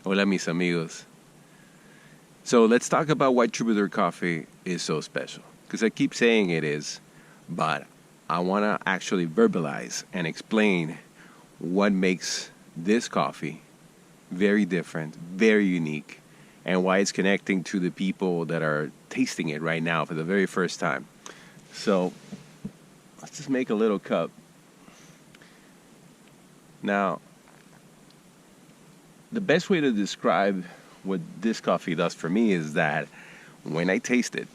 Hola, mis amigos. So let's talk about why Troubardour Coffee is so special. Because I keep saying it is, but I want to actually verbalize and explain what makes this coffee very different, very unique, and why it's connecting to the people that are tasting it right now for the very first time. So let's just make a little cup. Now, the best way to describe what this coffee does for me is that when I taste it,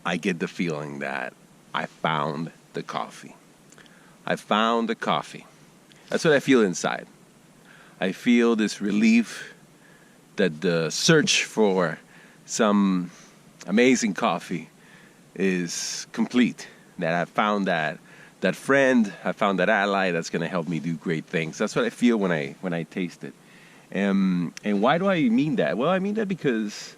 I get the feeling that I found the coffee. I found the coffee. That's what I feel inside. I feel this relief that the search for some amazing coffee is complete. That I found that friend, I found that ally that's going to help me do great things. That's what I feel when I taste it. And why do I mean that? Well, I mean that because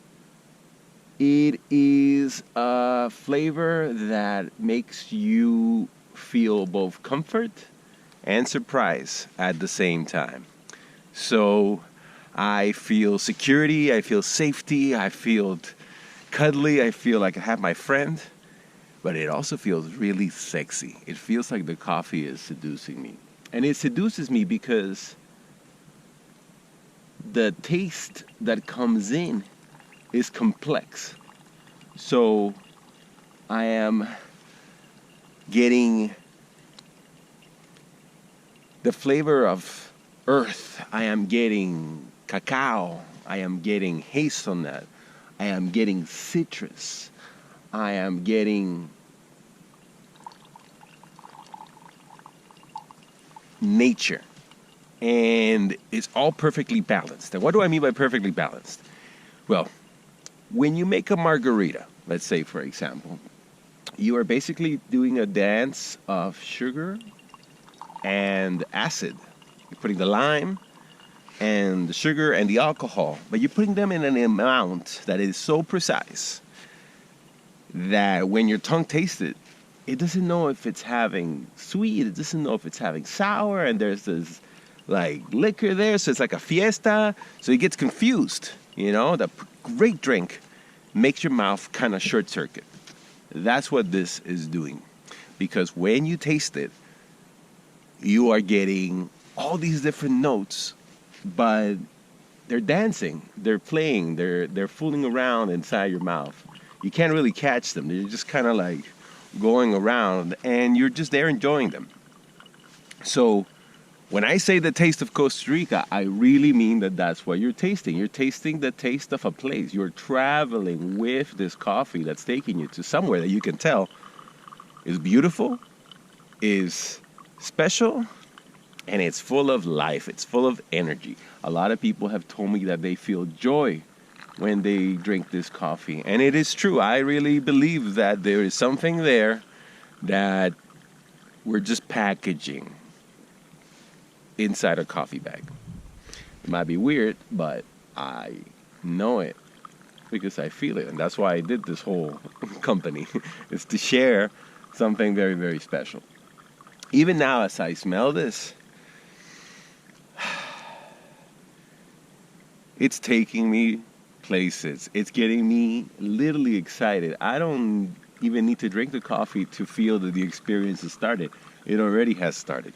it is a flavor that makes you feel both comfort and surprise at the same time. So I feel security, I feel safety, I feel cuddly, I feel like I have my friend. But it also feels really sexy. It feels like the coffee is seducing me. And it seduces me because the taste that comes in is complex. So I am getting the flavor of earth. I am getting cacao. I am getting hazelnut. I am getting citrus. I am getting nature. And it's all perfectly balanced. And what do I mean by perfectly balanced? Well, when you make a margarita, let's say for example, you are basically doing a dance of sugar and acid. You're putting the lime and the sugar and the alcohol, but you're putting them in an amount that is so precise that when your tongue tastes it, it doesn't know if it's having sweet, it doesn't know if it's having sour, and there's this like liquor there, so it's like a fiesta, so it gets confused. The great drink makes your mouth kind of short circuit. That's what this is doing, because when you taste it, you are getting all these different notes, but they're dancing, they're playing, they're fooling around inside your mouth. You can't really catch them. They're just kind of like going around, and you're just there enjoying them. So when I say the taste of Costa Rica, I really mean that that's what you're tasting. You're tasting the taste of a place. You're traveling with this coffee that's taking you to somewhere that you can tell is beautiful, is special, and it's full of life. It's full of energy. A lot of people have told me that they feel joy when they drink this coffee. And it is true. I really believe that there is something there that we're just packaging inside a coffee bag. It might be weird, but I know it because I feel it. And that's why I did this whole company, is to share something very, very special. Even now, as I smell this, it's taking me places. It's getting me literally excited. I don't even need to drink the coffee to feel that the experience has started. It already has started.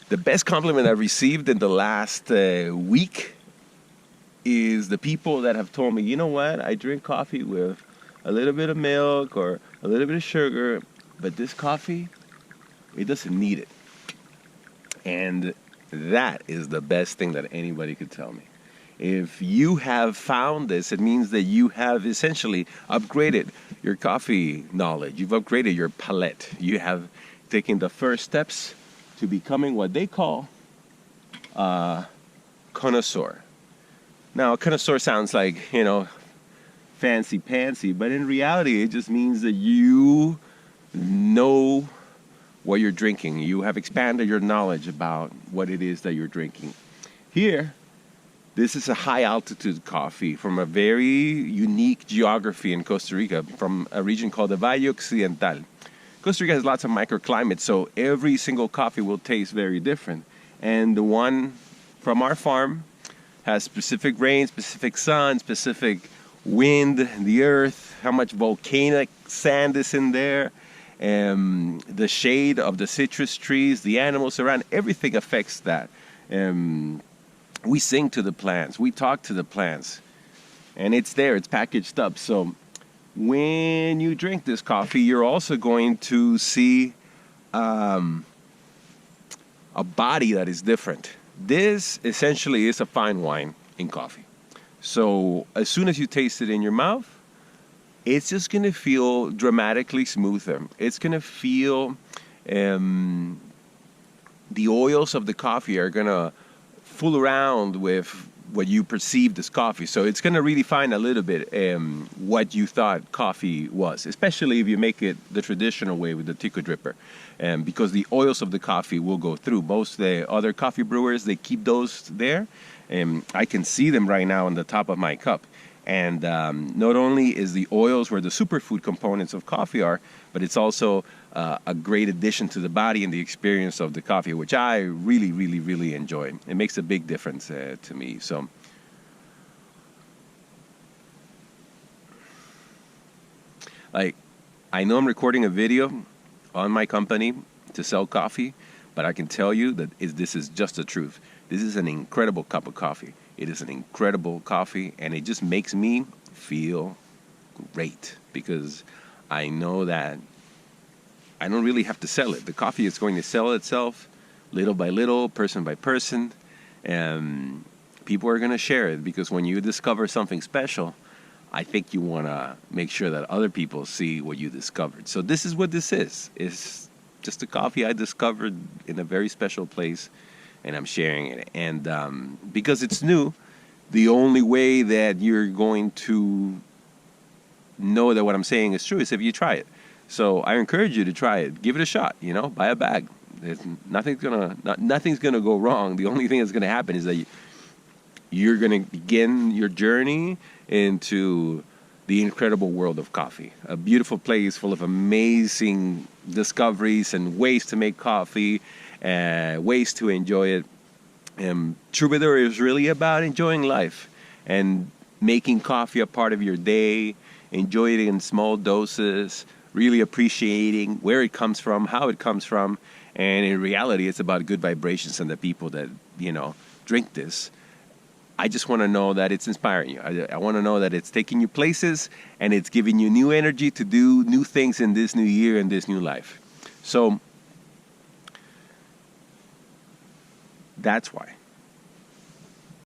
The best compliment I've received in the last week is the people that have told me, you know what, I drink coffee with a little bit of milk or a little bit of sugar, but this coffee, it doesn't need it. And that is the best thing that anybody could tell me. If you have found this, it means that you have essentially upgraded your coffee knowledge. You've upgraded your palate. You have taken the first steps to becoming what they call a connoisseur. Now, a connoisseur sounds like, fancy pantsy, but in reality, it just means that you know what you're drinking. You have expanded your knowledge about what it is that you're drinking. Here, this is a high altitude coffee from a very unique geography in Costa Rica, from a region called the Valle Occidental. Costa Rica has lots of microclimates, so every single coffee will taste very different. And the one from our farm has specific rain, specific sun, specific wind, the earth, how much volcanic sand is in there, the shade of the citrus trees, the animals around, everything affects that. We sing to the plants, we talk to the plants, and it's there, it's packaged up. So when you drink this coffee, you're also going to see a body that is different. This essentially is a fine wine in coffee. So as soon as you taste it in your mouth, it's just going to feel dramatically smoother. It's going to feel the oils of the coffee are going to fool around with what you perceived as coffee. So it's going to redefine a little bit what you thought coffee was, especially if you make it the traditional way with the tico dripper, because the oils of the coffee will go through. Most the other coffee brewers, they keep those there. I can see them right now on the top of my cup. And not only is the oils where the superfood components of coffee are, but it's also a great addition to the body and the experience of the coffee, which I really, really, really enjoy. It makes a big difference to me. So, like, I know I'm recording a video on my company to sell coffee, but I can tell you that this is just the truth. This is an incredible cup of coffee. It is an incredible coffee, and it just makes me feel great because I know that I don't really have to sell it. The coffee is going to sell itself little by little, person by person, and people are going to share it because when you discover something special, I think you want to make sure that other people see what you discovered. So this is what this is. It's just a coffee I discovered in a very special place, and I'm sharing it. And because it's new, the only way that you're going to know that what I'm saying is true is if you try it. So I encourage you to try it. Give it a shot. Buy a bag. Nothing's gonna go wrong. The only thing that's gonna happen is that you're gonna begin your journey into the incredible world of coffee. A beautiful place full of amazing discoveries and ways to make coffee, ways to enjoy it. Troubardour is really about enjoying life and making coffee a part of your day, enjoying it in small doses, really appreciating where it comes from, how it comes from, and in reality, it's about good vibrations and the people that, drink this. I just want to know that it's inspiring you. I want to know that it's taking you places and it's giving you new energy to do new things in this new year and this new life. So that's why